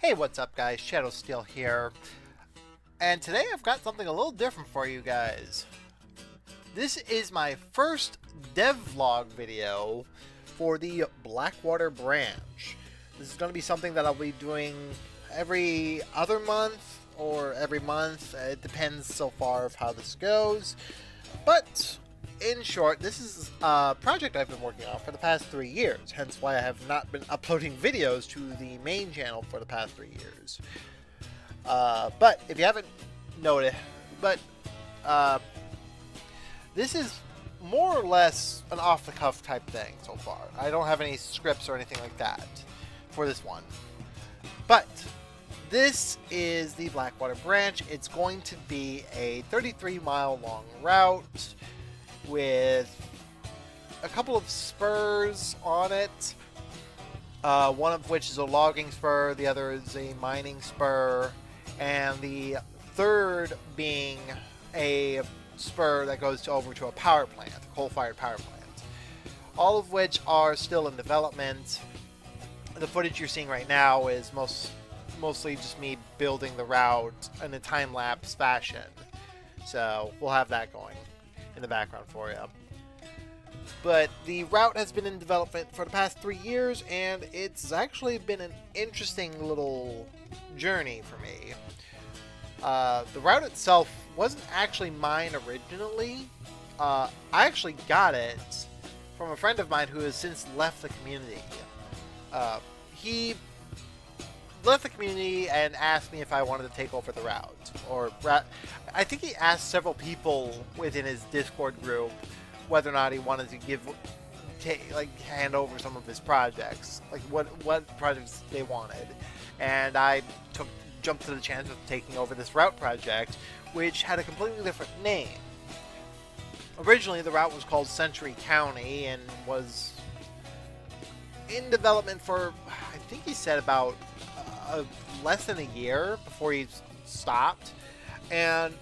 Hey, what's up guys? Shadow Steel here. And today I've got something a little different for you guys. This is my first dev vlog video for the Blackwater Branch. This is going to be something that I'll be doing every other month or every month. It depends so far of how this goes. But in short, this is a project I've been working on for the past 3 years, hence why I have not been uploading videos to the main channel for the past 3 years. But if you haven't noticed, this is more or less an off-the-cuff type thing so far. I don't have any scripts or anything like that for this one. But this is the Blackwater Branch. It's going to be a 33-mile long route with a couple of spurs on it, one of which is a logging spur, the other is a mining spur, and the third being a spur that goes over to a power plant, a coal-fired power plant, all of which are still in development. The footage you're seeing right now is mostly just me building the route in a time-lapse fashion, so we'll have that going in the background for you. But the route has been in development for the past 3 years, and it's actually been an interesting little journey for me. The route itself wasn't actually mine originally. I actually got it from a friend of mine who has since left the community. He left the community and asked me if I wanted to take over the route, or I think he asked several people within his Discord group whether or not he wanted to hand over some of his projects, like what projects they wanted, and I jumped to the chance of taking over this route project, which had a completely different name. Originally, the route was called Century County and was in development for, I think he said, about less than a year before he stopped, and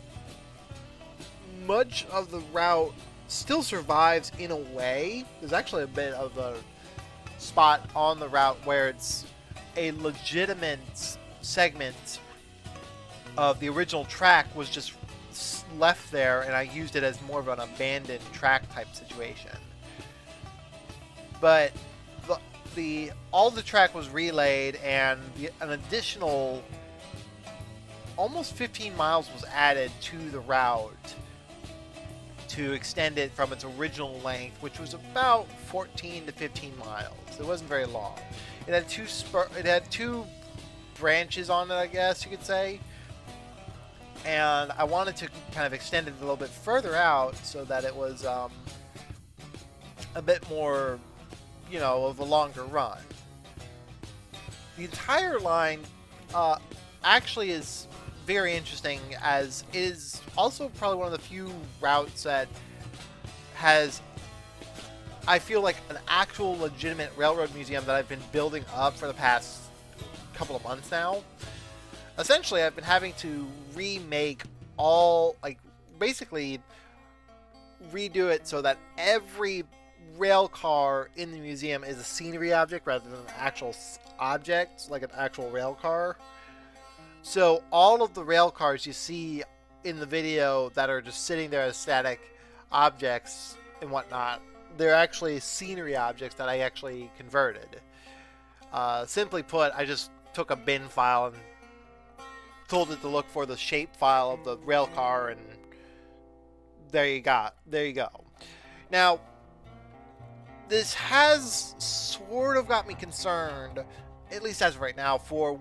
much of the route still survives in a way. There's actually a bit of a spot on the route where it's a legitimate segment of the original track was just left there, and I used it as more of an abandoned track type situation. But all the track was relayed, and an additional almost 15 miles was added to the route to extend it from its original length, which was about 14 to 15 miles. It wasn't very long. It had two branches on it, I guess you could say, and I wanted to kind of extend it a little bit further out so that it was a bit more, of a longer run. The entire line actually is very interesting, as it is also probably one of the few routes that has, I feel like, an actual legitimate railroad museum that I've been building up for the past couple of months now. Essentially, I've been having to remake basically redo it so that every rail car in the museum is a scenery object rather than an actual object, like an actual rail car. So all of the rail cars you see in the video that are just sitting there as static objects and whatnot, they're actually scenery objects that I actually converted. Simply put, I just took a bin file and told it to look for the shape file of the rail car, and there you go. Now, this has sort of got me concerned, at least as of right now, for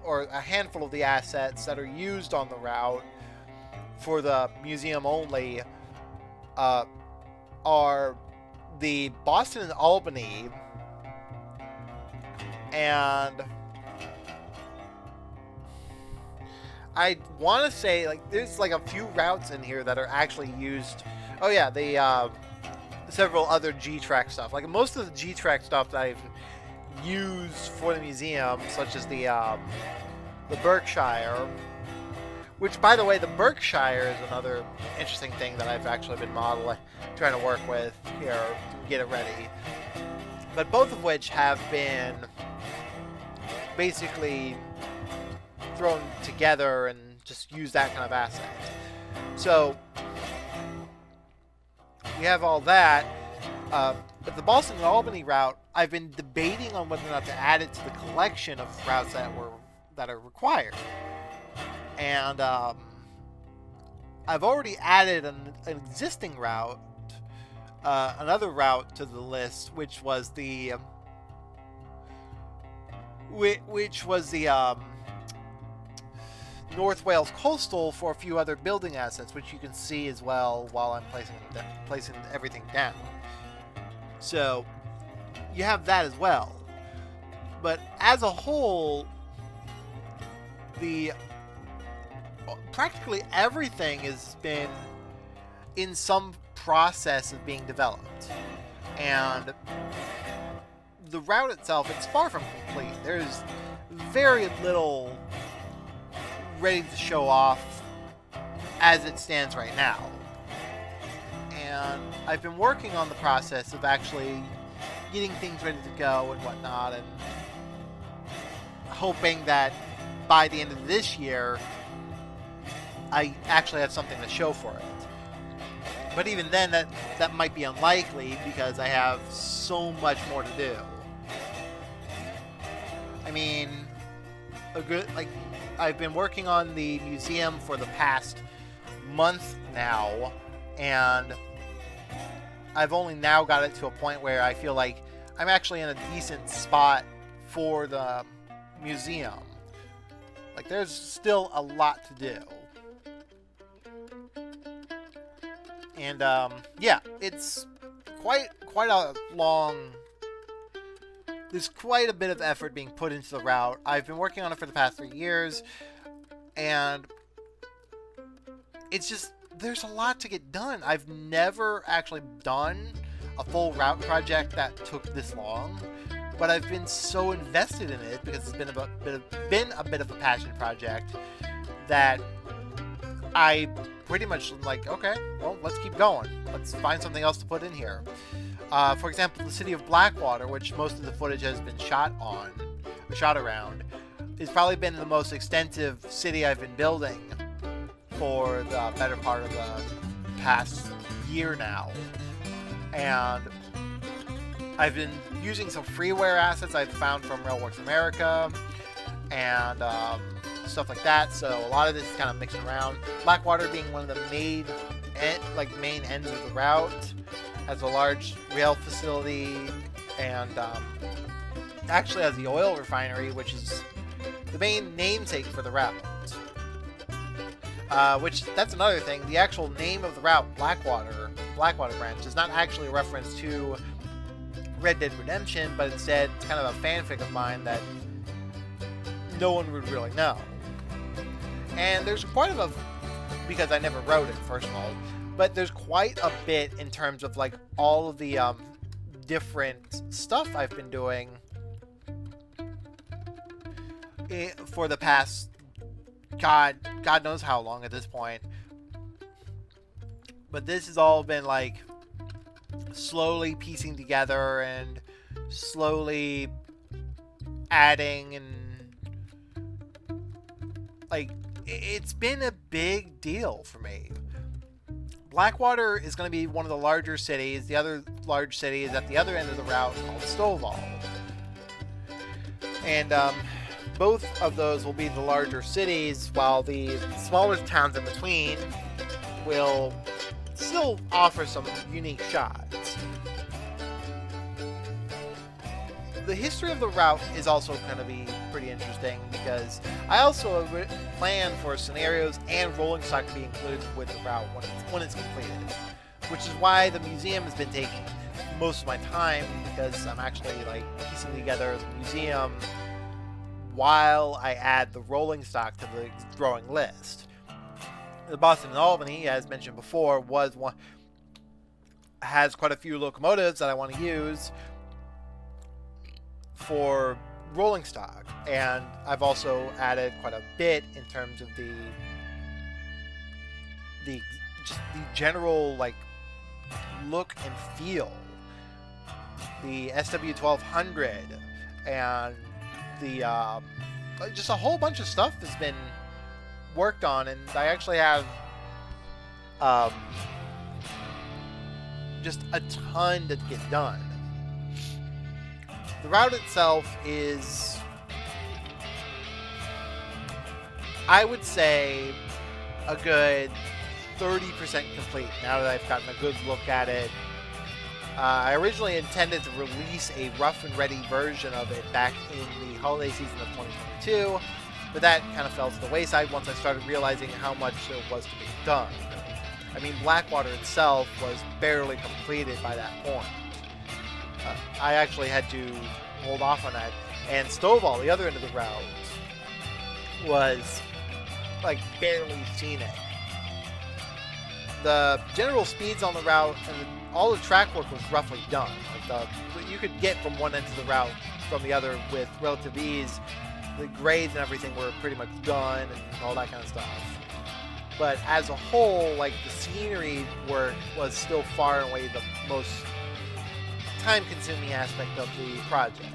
a handful of the assets that are used on the route for the museum only are the Boston and Albany, and I want to say, there's a few routes in here that are actually used. Oh yeah, the several other G-Track stuff. Most of the G-Track stuff that I've used for the museum, such as the Berkshire, which, by the way, the Berkshire is another interesting thing that I've actually been trying to work with here to get it ready. But both of which have been basically thrown together and just use that kind of asset. So we have all that. But the Boston and Albany route, I've been debating on whether or not to add it to the collection of routes that are required. And I've already added an existing route, another route to the list, which was the North Wales Coastal for a few other building assets, which you can see as well while I'm placing everything down. So you have that as well. But as a whole, practically everything has been in some process of being developed. And the route itself, it's far from complete. There's very little ready to show off as it stands right now. And I've been working on the process of actually getting things ready to go and whatnot, and hoping that by the end of this year I actually have something to show for it. But even then, that might be unlikely because I have so much more to do. I mean, I've been working on the museum for the past month now, and I've only now got it to a point where I feel like I'm actually in a decent spot for the museum. Like, there's still a lot to do. And, yeah, it's quite a long... There's quite a bit of effort being put into the route. I've been working on it for the past 3 years, and it's just, there's a lot to get done. I've never actually done a full route project that took this long, but I've been so invested in it because it's been a bit of a passion project that I pretty much like, okay, well, let's keep going. Let's find something else to put in here. For example, the city of Blackwater, which most of the footage has been shot around, has probably been the most extensive city I've been building for the better part of the past year now. And I've been using some freeware assets I've found from Railworks America and stuff like that. So a lot of this is kind of mixed around. Blackwater being one of the main ends of the route, has a large rail facility, and actually has the oil refinery, which is the main namesake for the route. Which, that's another thing. The actual name of the route, Blackwater Branch, is not actually a reference to Red Dead Redemption, but instead it's kind of a fanfic of mine that no one would really know. And there's quite a because I never wrote it, first of all, but there's quite a bit in terms of like all of the different stuff I've been doing for the past God knows how long at this point. But this has all been like slowly piecing together and slowly adding, and like it's been a big deal for me. Blackwater is going to be one of the larger cities. The other large city is at the other end of the route called Stovall. And both of those will be the larger cities, while the smaller towns in between will still offer some unique shots. The history of the route is also going to be pretty interesting because I also plan for scenarios and rolling stock to be included with the route when it's completed, which is why the museum has been taking most of my time, because I'm actually like piecing together the museum while I add the rolling stock to the growing list. The Boston and Albany, as mentioned before, has quite a few locomotives that I want to use for rolling stock, and I've also added quite a bit in terms of the general like look and feel. The SW1200 and the just a whole bunch of stuff has been worked on, and I actually have just a ton to get done. The route itself is, I would say, a good 30% complete now that I've gotten a good look at it. I originally intended to release a rough and ready version of it back in the holiday season of 2022, but that kind of fell to the wayside once I started realizing how much there was to be done. I mean, Blackwater itself was barely completed by that point. I actually had to hold off on that. And Stovall, the other end of the route, was like barely scenic. The general speeds on the route and all the track work was roughly done. Like you could get from one end of the route from the other with relative ease. The grades and everything were pretty much done and all that kind of stuff. But as a whole, like, the scenery work was still far and away the most time-consuming aspect of the project,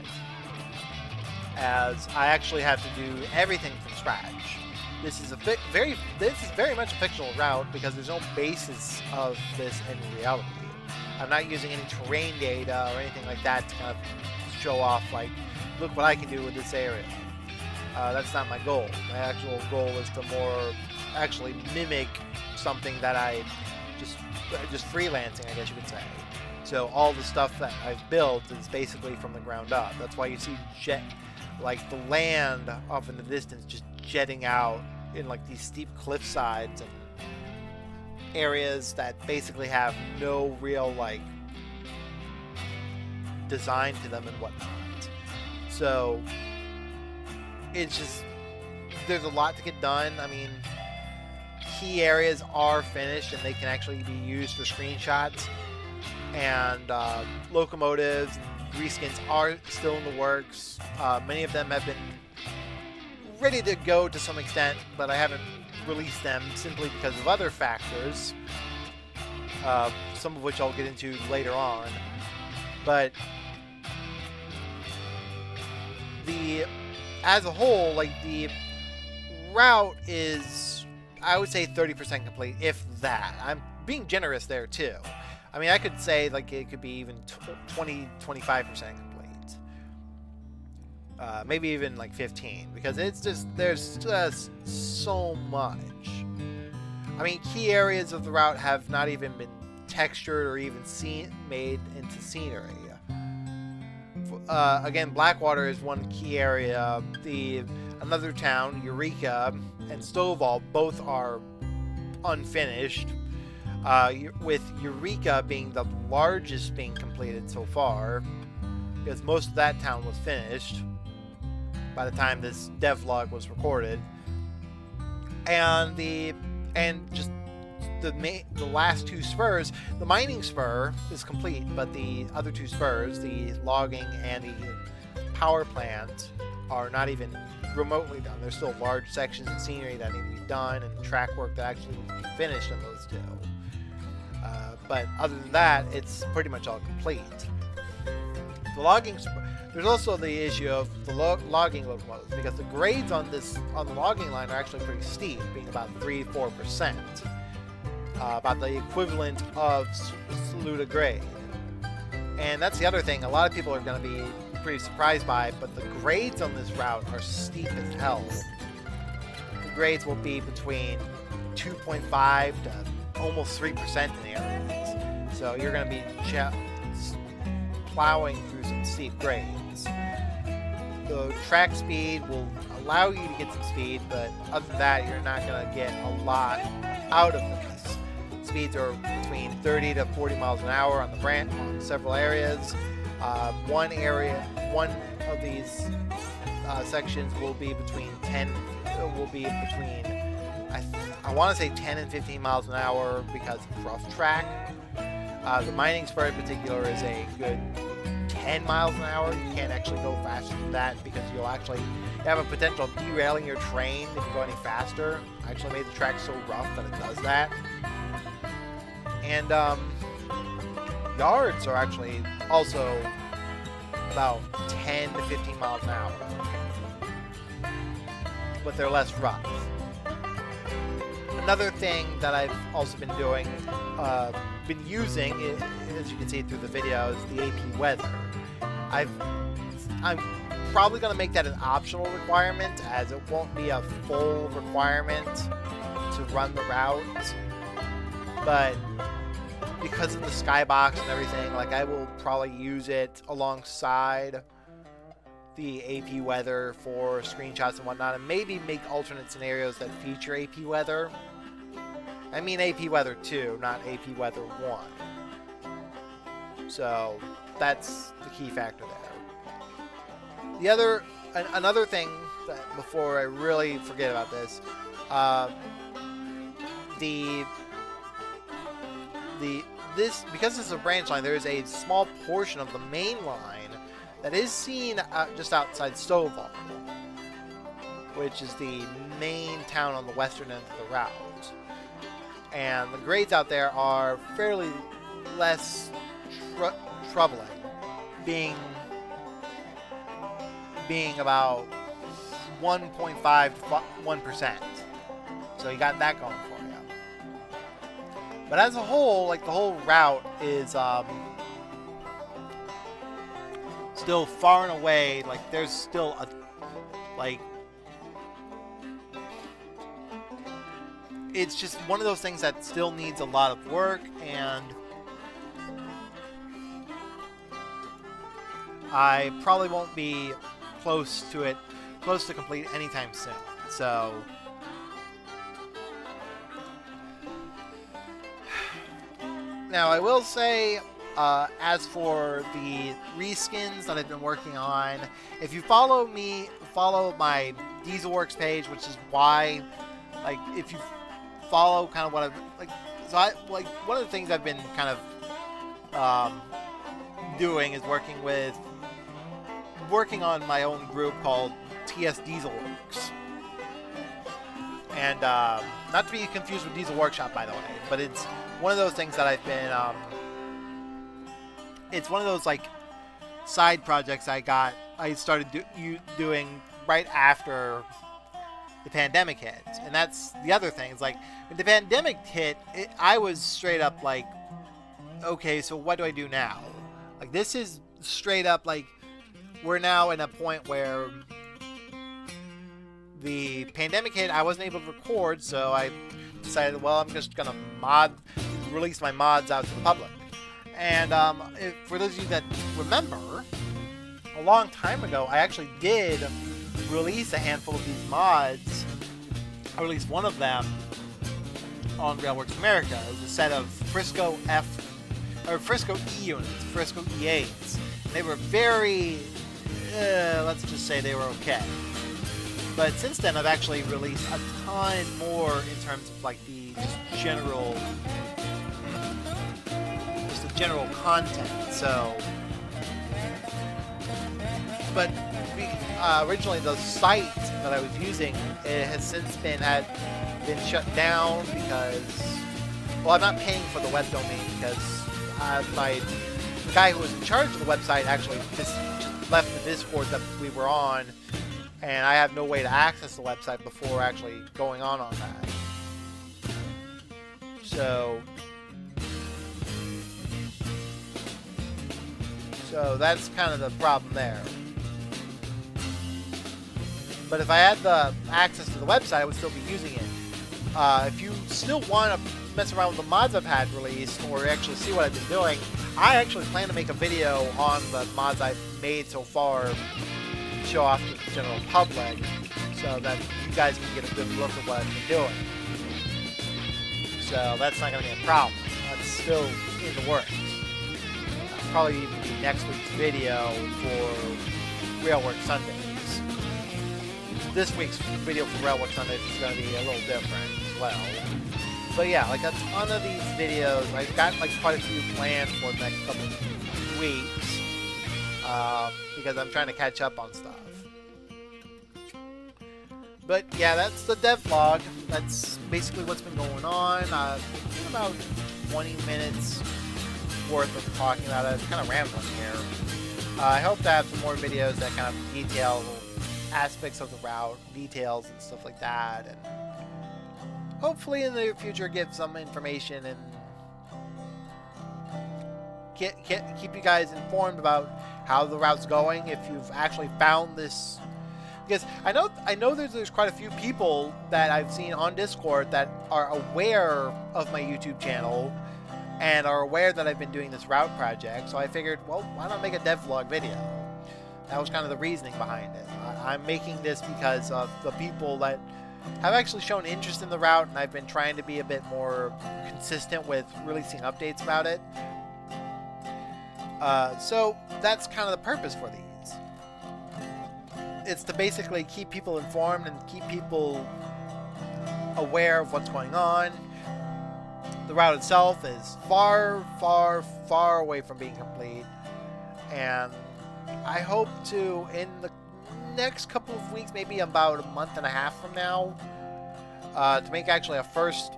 as I actually have to do everything from scratch. This is very much a fictional route because there's no basis of this in reality. I'm not using any terrain data or anything like that to kind of show off, like, look what I can do with this area. That's not my goal. My actual goal is to more actually mimic something that I just freelancing, I guess you could say. So all the stuff that I've built is basically from the ground up. That's why you see like the land off in the distance just jetting out in like these steep cliff sides and areas that basically have no real like design to them and whatnot. So it's just, there's a lot to get done. I mean, key areas are finished and they can actually be used for screenshots, and locomotives and reskins are still in the works. Many of them have been ready to go to some extent, but I haven't released them simply because of other factors, some of which I'll get into later on. But as a whole, like, the route is, I would say, 30% complete, if that. I'm being generous there too. I mean, I could say like it could be even 20-25% complete, maybe even like 15, because there's just so much. I mean, key areas of the route have not even been textured or even made into scenery. Again, Blackwater is one key area. Another town, Eureka, and Stovall, both are unfinished, with Eureka being the largest being completed so far, because most of that town was finished by the time this devlog was recorded. And just the last two spurs, the mining spur is complete, but the other two spurs, the logging and the power plant, are not even remotely done. There's still large sections of scenery that need to be done, and track work that actually needs to be finished on those two. But other than that, it's pretty much all complete. The logging, there's also the issue of the logging locomotives, because the grades on the logging line are actually pretty steep, being about 3-4%, about the equivalent of Saluda grade. And that's the other thing a lot of people are going to be pretty surprised by, but the grades on this route are steep as hell. The grades will be between 2.5 to almost 3% in areas. So you're going to be plowing through some steep grades. The track speed will allow you to get some speed, but other than that, you're not going to get a lot out of this. Speeds are between 30 to 40 miles an hour on the branch on several areas. One of these sections will be between I want to say 10 and 15 miles an hour because it's rough track. The mining spur in particular is a good 10 miles an hour. You can't actually go faster than that because you'll actually have a potential of derailing your train if you go any faster. I actually made the track so rough that it does that. And yards are actually also about 10 to 15 miles an hour. but they're less rough. Another thing that I've also been doing, been using, as you can see through the video, is the AP weather. I'm probably going to make that an optional requirement, as it won't be a full requirement to run the route. But because of the skybox and everything, like, I will probably use it alongside the AP weather for screenshots and whatnot, and maybe make alternate scenarios that feature AP weather. I mean AP weather 2, not AP weather 1. So that's the key factor there. Another thing that, before I really forget about this, because this is a branch line, there is a small portion of the main line that is seen just outside Stovall, which is the main town on the western end of the route. And the grades out there are fairly less troubling, being about 1.5 to 1%. So you got that going for you. But as a whole, like, the whole route is still far and away, like, there's still a, like, it's just one of those things that still needs a lot of work, and I probably won't be close to complete anytime soon. So now I will say, as for the reskins that I've been working on, if you follow my Dieselworks page, which is why, like, if you follow kind of what I've, like, so one of the things I've been kind of doing is working on my own group called TS Dieselworks. And not to be confused with Diesel Workshop, by the way, but it's one of those things that I've been it's one of those, like, side projects I started doing right after the pandemic hit. And that's the other thing. It's like, when the pandemic hit, I was straight up like, okay, so what do I do now? Like, this is straight up, like, we're now in a point where the pandemic hit, I wasn't able to record, so I decided, well, I'm just gonna release my mods out to the public. And for those of you that remember, a long time ago, I actually did release a handful of these mods. I released one of them on Railworks America. It was a set of Frisco E units, Frisco E8s. And they were very, let's just say they were okay. But since then, I've actually released a ton more in terms of, like, the general content. So, but originally the site that I was using, it has since been shut down because, well, I'm not paying for the web domain because the guy who was in charge of the website actually just left the Discord that we were on, and I have no way to access the website before actually going on that. So that's kind of the problem there. But if I had the access to the website, I would still be using it. If you still want to mess around with the mods I've had released, or actually see what I've been doing, I actually plan to make a video on the mods I've made so far to show off to the general public, so that you guys can get a good look at what I've been doing. So that's not going to be a problem. That's still in the works. That'll probably even be next week's video for Railwork Sundays. This week's video for Railwork Sundays is going to be a little different as well. But yeah, like, a ton of these videos, I've got, like, quite a few planned for the next couple of weeks, because I'm trying to catch up on stuff. But yeah, that's the dev vlog. That's basically what's been going on. About 20 minutes worth of talking about it. I'm kind of rambling here. I hope to have some more videos that kind of detail aspects of the route, details and stuff like that, and hopefully in the near future give some information and keep you guys informed about how the route's going. If you've actually found this, because I know there's quite a few people that I've seen on Discord that are aware of my YouTube channel and are aware that I've been doing this route project. So I figured, well, why not make a devlog video? That was kind of the reasoning behind it. I'm making this because of the people that have actually shown interest in the route, and I've been trying to be a bit more consistent with releasing updates about it. So that's kind of the purpose for these. It's to basically keep people informed and keep people aware of what's going on. The route itself is far, far, far away from being complete, and I hope to, in the next couple of weeks, maybe about a month and a half from now, to make actually a first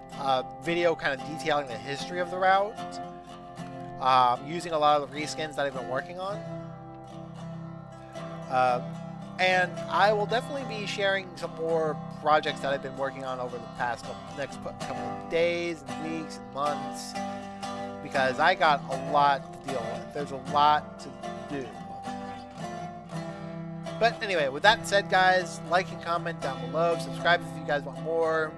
video kind of detailing the history of the route, using a lot of the reskins that I've been working on. And I will definitely be sharing some more projects that I've been working on over the past next couple of days and weeks and months, because I got a lot to deal with. There's a lot to do. But anyway, with that said, guys, like and comment down below. Subscribe if you guys want more.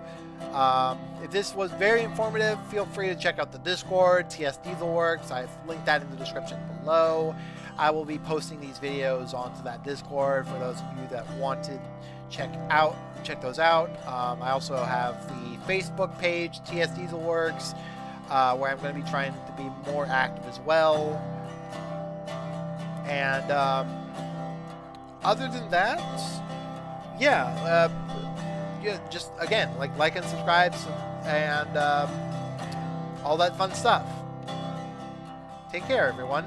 If this was very informative, feel free to check out the Discord, TS Dieselworks. I've linked that in the description below. I will be posting these videos onto that Discord for those of you that want to check those out. I also have the Facebook page, TS Dieselworks, where I'm going to be trying to be more active as well. And other than that, yeah, just again, like and subscribe and all that fun stuff. Take care, everyone.